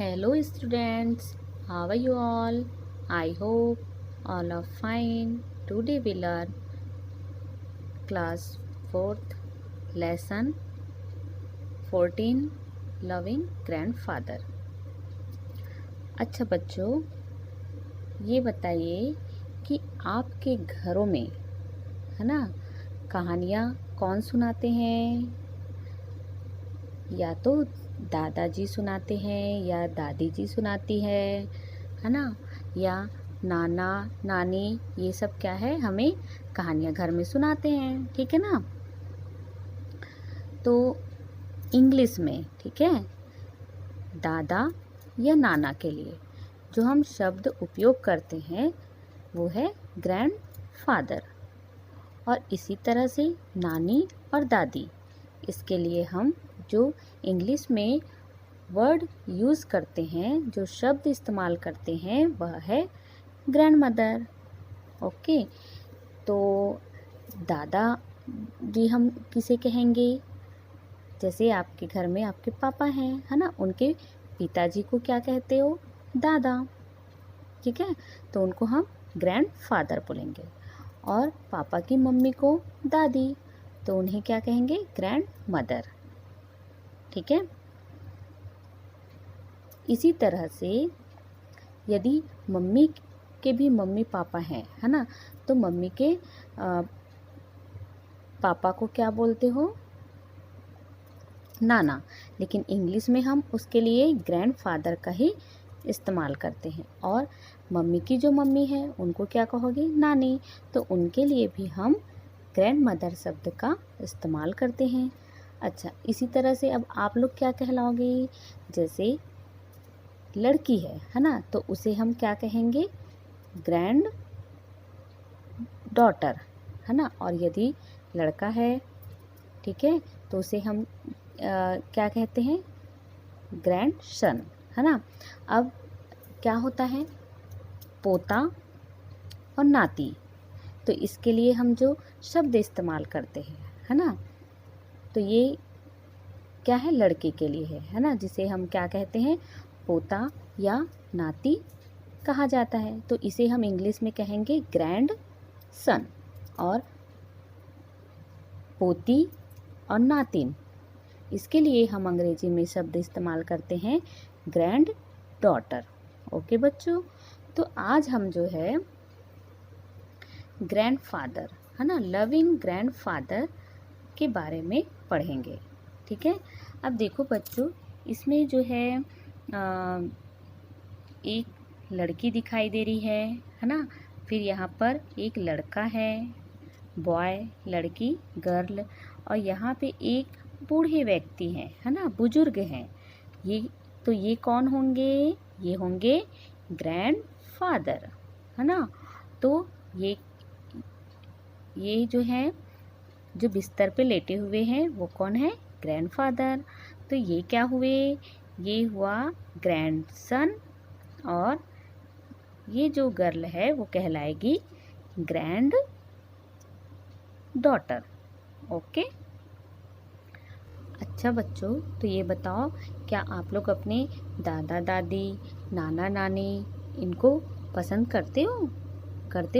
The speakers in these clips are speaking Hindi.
Hello students, how are you all? I hope all are fine. Today we learn class 4th lesson 14 loving grandfather. अच्छा बच्चों, ये बताइए कि आपके घरों में है ना कहानियाँ कौन सुनाते हैं? या तो दादाजी सुनाते हैं या दादी जी सुनाती है ना? या नाना नानी, ये सब क्या है, हमें कहानियाँ घर में सुनाते हैं, ठीक है ना? तो इंग्लिश में, ठीक है, दादा या नाना के लिए जो हम शब्द उपयोग करते हैं वो है ग्रैंडफादर, और इसी तरह से नानी और दादी, इसके लिए हम जो इंग्लिश में वर्ड यूज़ करते हैं, जो शब्द इस्तेमाल करते हैं, वह है ग्रैंड मदर। ओके, तो दादा जी हम किसे कहेंगे? जैसे आपके घर में आपके पापा हैं, है ना, उनके पिताजी को क्या कहते हो? दादा, ठीक है, तो उनको हम ग्रैंडफादर बोलेंगे। और पापा की मम्मी को दादी, तो उन्हें क्या कहेंगे? ग्रैंड मदर, ठीक है। इसी तरह से यदि मम्मी के भी मम्मी पापा हैं, है ना, तो मम्मी के पापा को क्या बोलते हो? नाना, लेकिन इंग्लिश में हम उसके लिए ग्रैंडफादर का ही इस्तेमाल करते हैं। और मम्मी की जो मम्मी है उनको क्या कहोगे? नानी, तो उनके लिए भी हम ग्रैंड मदर शब्द का इस्तेमाल करते हैं। अच्छा, इसी तरह से अब आप लोग क्या कहलाओगे? जैसे लड़की है ना, तो उसे हम क्या कहेंगे? ग्रैंड डॉटर, है ना। और यदि लड़का है, ठीक है, तो उसे हम क्या कहते हैं? ग्रैंड सन, है ना। अब क्या होता है? पोता और नाती, तो इसके लिए हम जो शब्द इस्तेमाल करते हैं, है ना, तो ये क्या है? लड़के के लिए है ना, जिसे हम क्या कहते हैं? पोता या नाती कहा जाता है। तो इसे हम इंग्लिश में कहेंगे ग्रैंड सन। और पोती और नातिन, इसके लिए हम अंग्रेजी में शब्द इस्तेमाल करते हैं ग्रैंड डॉटर। ओके बच्चों, तो आज हम जो है ग्रैंडफादर, है ना, लविंग ग्रैंडफादर के बारे में पढ़ेंगे, ठीक है। अब देखो बच्चों, इसमें जो है एक लड़की दिखाई दे रही है ना, फिर यहाँ पर एक लड़का है, बॉय, लड़की, गर्ल, और यहाँ पे एक बूढ़े व्यक्ति हैं, है ना, बुजुर्ग हैं। ये कौन होंगे? ये होंगे ग्रैंडफादर, है ना। तो ये जो हैं, जो बिस्तर पे लेटे हुए हैं, वो कौन है? ग्रैंडफादर। तो ये क्या हुए? ये हुआ ग्रैंडसन, और ये जो गर्ल है वो कहलाएगी ग्रैंड डॉटर। ओके, अच्छा बच्चों, तो ये बताओ, क्या आप लोग अपने दादा दादी, नाना नानी, इनको पसंद करते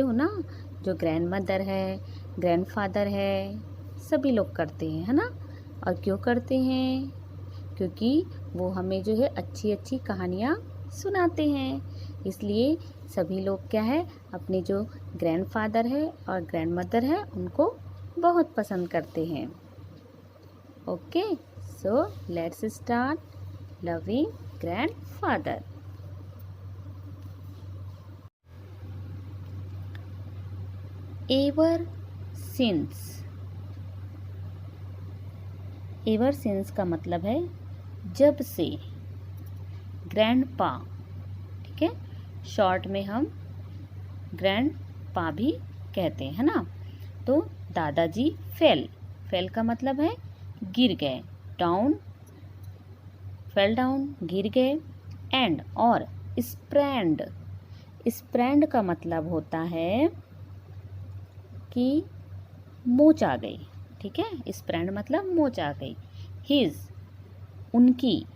हो ना? जो ग्रैंड मदर है, ग्रैंडफादर है, सभी लोग करते हैं, है ना। और क्यों करते हैं? क्योंकि वो हमें जो है अच्छी अच्छी कहानियाँ सुनाते हैं, इसलिए सभी लोग क्या है, अपने जो ग्रैंडफादर है और ग्रैंड मदर है उनको बहुत पसंद करते हैं। Okay, so let's start loving grandfather. Ever since, ever since का मतलब है जब से। ग्रैंडपा, ठीक है, शॉर्ट में हम ग्रैंडपा भी कहते हैं, है ना। तो दादाजी फेल का मतलब है गिर गए, डाउन, फेल डाउन, गिर गए। एंड और स्प्रैंड का मतलब होता है कि मोच आ गई, ठीक है, स्प्रैंड मतलब मोच आ गई। हिज, उनकी,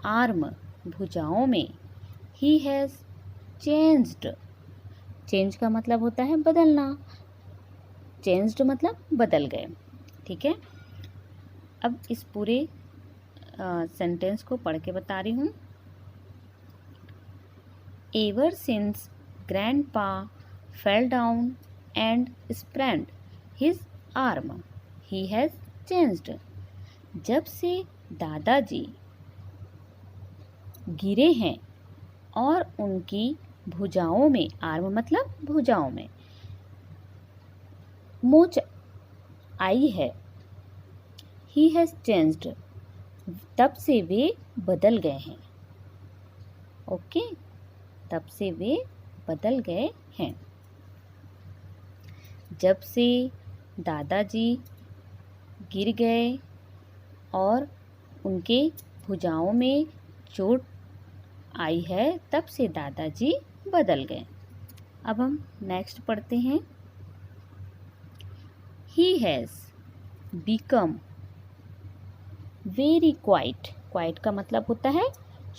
आर्म, भुजाओं में। ही हैज़ चेंज्ड। चेंज का मतलब होता है बदलना, चेंज्ड मतलब बदल गए। ठीक है, अब इस पूरे सेंटेंस को पढ़ के बता रही हूँ। Ever since grandpa fell down and spread his arm he has changed. जब से दादाजी गिरे हैं और उनकी भुजाओं में, आर्म मतलब भुजाओं में, मोच आई है, ही हैज़ चेंज्ड, तब से वे बदल गए हैं। ओके, तब से वे बदल गए हैं। जब से दादाजी गिर गए और उनके भुजाओं में चोट आई है, तब से दादाजी बदल गए। अब हम नेक्स्ट पढ़ते हैं। He has become very quiet. Quiet का मतलब होता है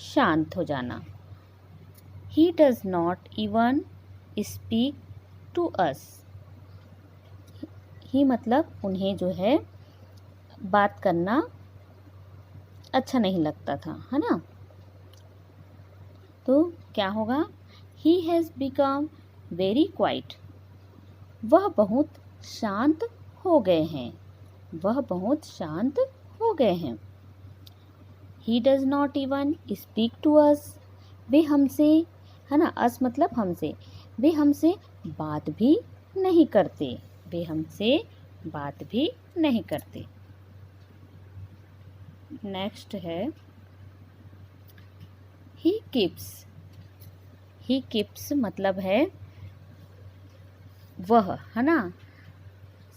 शांत हो जाना। He does not even speak to us. He मतलब उन्हें जो है बात करना अच्छा नहीं लगता था, है ना। तो क्या होगा? ही हैज़ बिकम वेरी क्वाइट। वह बहुत शांत हो गए हैं। वह बहुत शांत हो गए हैं। He does not even speak to us. वे हमसे, है ना, अस मतलब हमसे, वे हमसे बात भी नहीं करते। वे हमसे बात भी नहीं करते। नेक्स्ट है ही कीप्स। ही कीप्स मतलब है वह, है ना।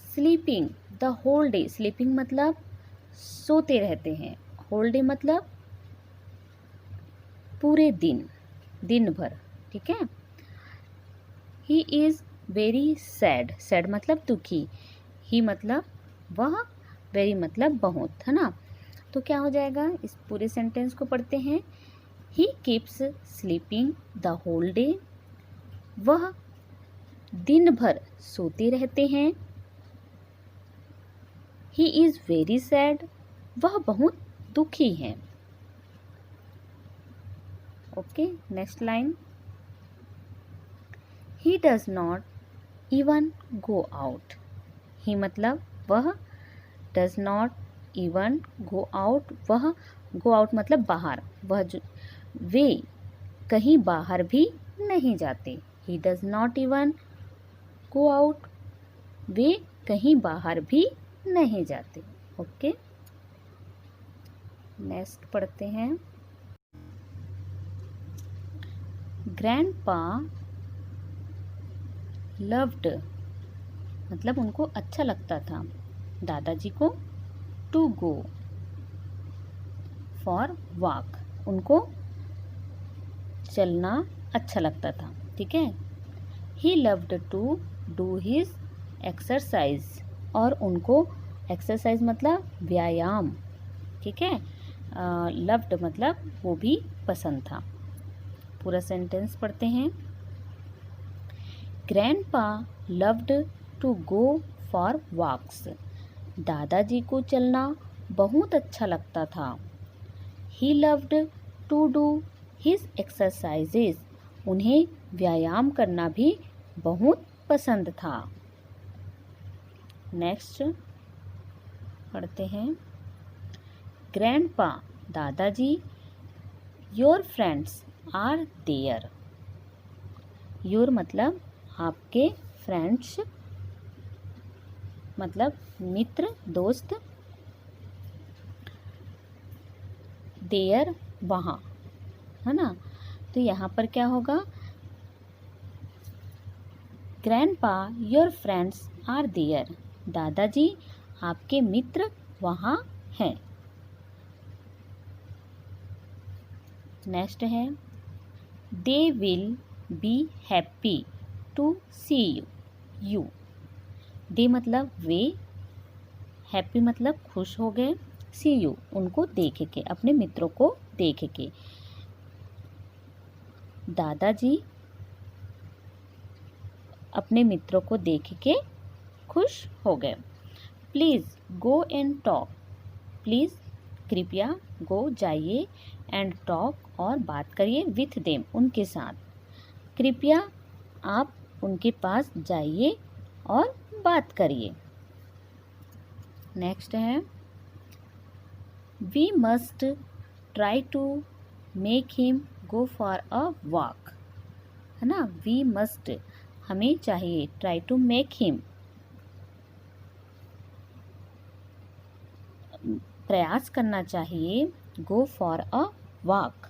Sleeping the whole day. Sleeping मतलब सोते रहते हैं। होल डे मतलब पूरे दिन, दिन भर। ठीक है। ही इज़ वेरी सैड। सैड मतलब दुखी। ही मतलब वह, वेरी मतलब बहुत, है ना। तो क्या हो जाएगा? इस पूरे सेंटेंस को पढ़ते हैं। He keeps sleeping the whole day. वह दिन भर सोते रहते हैं। He is very sad. वह बहुत दुखी है। Okay, next line. He does not even go out. He मतलब वह, does not even go out, वह, गो आउट मतलब बाहर, वह वे कहीं बाहर भी नहीं जाते। He does not even go out, वे कहीं बाहर भी नहीं जाते। ओके, नेक्स्ट पढ़ते हैं। ग्रैंडपा लव्ड मतलब उनको अच्छा लगता था, दादाजी को, टू गो फॉर वॉक, उनको चलना अच्छा लगता था। ठीक है। He loved to do his exercise, और उनको एक्सरसाइज मतलब व्यायाम। ठीक है। लव्ड मतलब वो भी पसंद था। पूरा सेंटेंस पढ़ते हैं। Grandpa loved to go for walks. दादाजी को चलना बहुत अच्छा लगता था। He loved to do his exercises. उन्हें व्यायाम करना भी बहुत पसंद था। नेक्स्ट पढ़ते हैं। ग्रैंडपा दादाजी, your friends are there. Your मतलब आपके, फ्रेंड्स मतलब मित्र, दोस्त, देयर वहाँ, है ना। तो यहाँ पर क्या होगा? Grandpa your friends are there. दादाजी आपके मित्र वहाँ हैं। नेक्स्ट है they will be happy to see you. They मतलब वे, हैप्पी मतलब खुश हो गए, सी यू उनको देख के, अपने मित्रों को देख के। दादाजी अपने मित्रों को देख के खुश हो गए। Please go and talk, please कृपया गो जाइए, एंड टॉक और बात करिए, विथ देम उनके साथ। कृपया आप उनके पास जाइए और बात करिए। नेक्स्ट है we must try to make him go for a walk, है ना। वी मस्ट हमें चाहिए, ट्राई टू मेक हिम प्रयास करना चाहिए, गो फॉर अ वॉक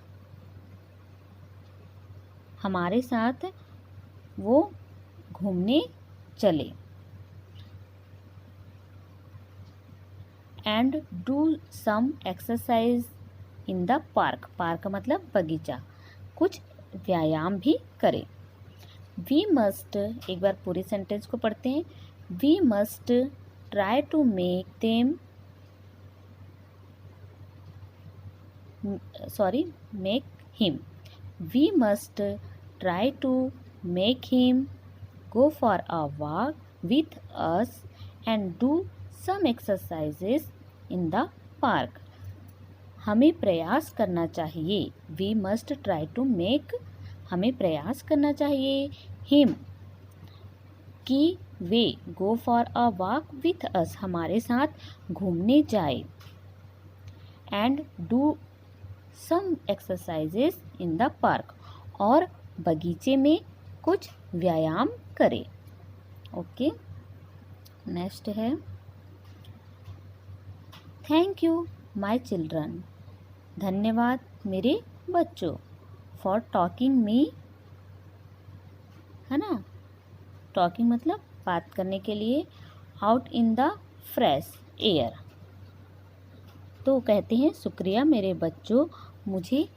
हमारे साथ वो घूमने चले। And do some exercise in the park, park मतलब बगीचा, कुछ व्यायाम भी करें। वी मस्ट, एक बार पूरे सेंटेंस को पढ़ते हैं। We must try to make them make him, we must try to make him go for a walk with us and do some exercises in the park. हमें प्रयास करना चाहिए, we must try to make, हमें प्रयास करना चाहिए him कि वे go for a walk with us हमारे साथ घूमने जाए, and do some exercises in the park और बगीचे में कुछ व्यायाम करें। ओके, नेक्स्ट है थैंक यू माय चिल्ड्रन, धन्यवाद मेरे बच्चों, फॉर टॉकिंग मी, है ना। टॉकिंग मतलब बात करने के लिए, out in the fresh air. तो कहते हैं शुक्रिया मेरे बच्चों, मुझे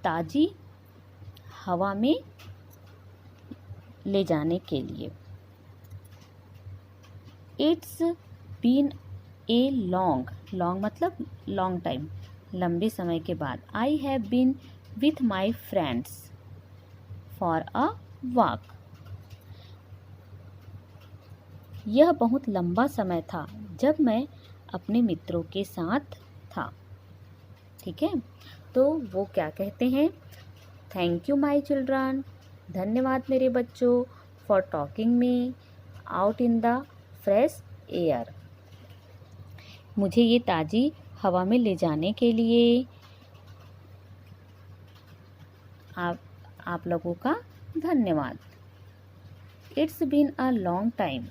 ताज़ी हवा में ले जाने के लिए। It's been a long, long मतलब लॉन्ग टाइम, लंबे समय के बाद। I have been with my friends for a walk, यह बहुत लंबा समय था जब मैं अपने मित्रों के साथ था। ठीक है, तो वो क्या कहते हैं, थैंक यू माई चिल्ड्रन, धन्यवाद मेरे बच्चों, for talking me out in the fresh air, मुझे ये ताज़ी हवा में ले जाने के लिए आप लोगों का धन्यवाद। It's been a long time,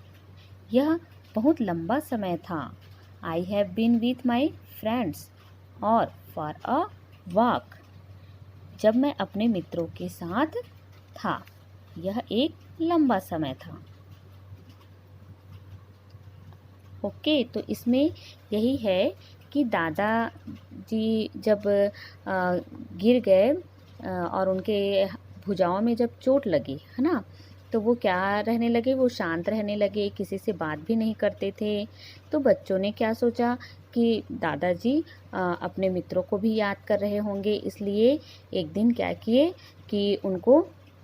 यह बहुत लंबा समय था। I have been with my friends और फॉर अ वॉक, जब मैं अपने मित्रों के साथ था, यह एक लंबा समय था। ओके, तो इसमें यही है कि दादाजी जब गिर गए और उनके भुजाओं में जब चोट लगी, है ना, तो वो क्या रहने लगे, वो शांत रहने लगे, किसी से बात भी नहीं करते थे। तो बच्चों ने क्या सोचा कि दादाजी अपने मित्रों को भी याद कर रहे होंगे, इसलिए एक दिन क्या किए कि उनको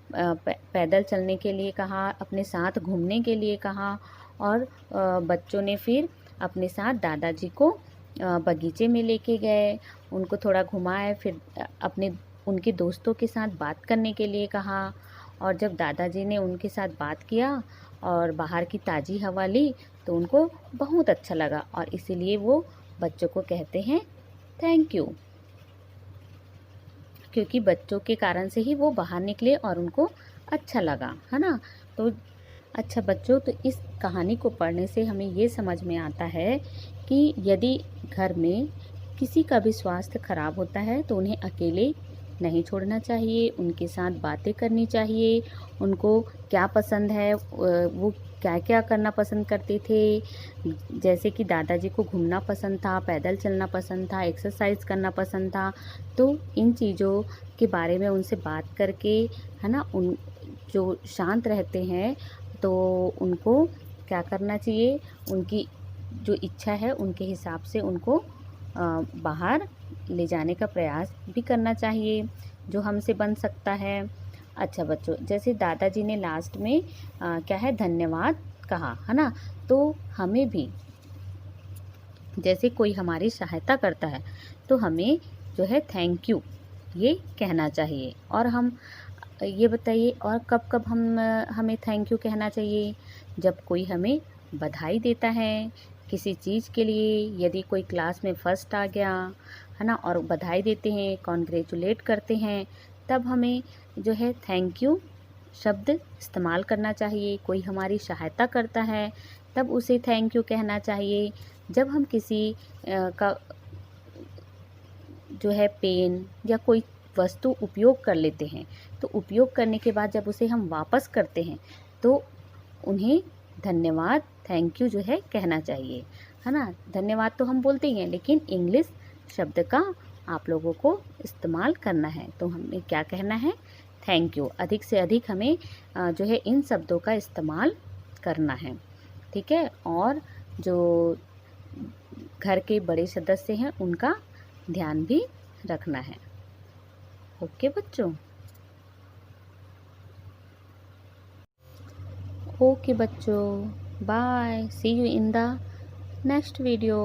पैदल चलने के लिए कहा, अपने साथ घूमने के लिए कहा, और बच्चों ने फिर अपने साथ दादाजी को बगीचे में लेके गए, उनको थोड़ा घुमाए, फिर उनके दोस्तों के साथ बात करने के लिए कहा। और जब दादाजी ने उनके साथ बात किया और बाहर की ताज़ी हवा ली तो उनको बहुत अच्छा लगा, और इसीलिए वो बच्चों को कहते हैं थैंक यू, क्योंकि बच्चों के कारण से ही वो बाहर निकले और उनको अच्छा लगा, है ना। तो अच्छा बच्चों, तो इस कहानी को पढ़ने से हमें ये समझ में आता है कि यदि घर में किसी का भी स्वास्थ्य खराब होता है तो उन्हें अकेले नहीं छोड़ना चाहिए, उनके साथ बातें करनी चाहिए, उनको क्या पसंद है, वो क्या क्या करना पसंद करते थे। जैसे कि दादाजी को घूमना पसंद था, पैदल चलना पसंद था, एक्सरसाइज करना पसंद था, तो इन चीज़ों के बारे में उनसे बात करके, है ना, उन जो शांत रहते हैं तो उनको क्या करना चाहिए, उनकी जो इच्छा है उनके हिसाब से उनको बाहर ले जाने का प्रयास भी करना चाहिए जो हमसे बन सकता है। अच्छा बच्चों, जैसे दादाजी ने लास्ट में क्या है, धन्यवाद कहा है ना, तो हमें भी जैसे कोई हमारी सहायता करता है तो हमें जो है थैंक यू ये कहना चाहिए। और हम ये बताइए, और कब कब हमें थैंक यू कहना चाहिए? जब कोई हमें बधाई देता है किसी चीज़ के लिए, यदि कोई क्लास में फर्स्ट आ गया है ना, और बधाई देते हैं, कॉन्ग्रेचुलेट करते हैं, तब हमें जो है थैंक यू शब्द इस्तेमाल करना चाहिए। कोई हमारी सहायता करता है तब उसे थैंक यू कहना चाहिए। जब हम किसी का जो है पेन या कोई वस्तु उपयोग कर लेते हैं, तो उपयोग करने के बाद जब उसे हम वापस करते हैं तो उन्हें धन्यवाद, थैंक यू जो है कहना चाहिए, है ना। धन्यवाद तो हम बोलते ही हैं, लेकिन इंग्लिश शब्द का आप लोगों को इस्तेमाल करना है, तो हमें क्या कहना है, थैंक यू। अधिक से अधिक हमें जो है इन शब्दों का इस्तेमाल करना है, ठीक है। और जो घर के बड़े सदस्य हैं उनका ध्यान भी रखना है। ओके बच्चों, ओके बच्चों, bye, see you in the next video.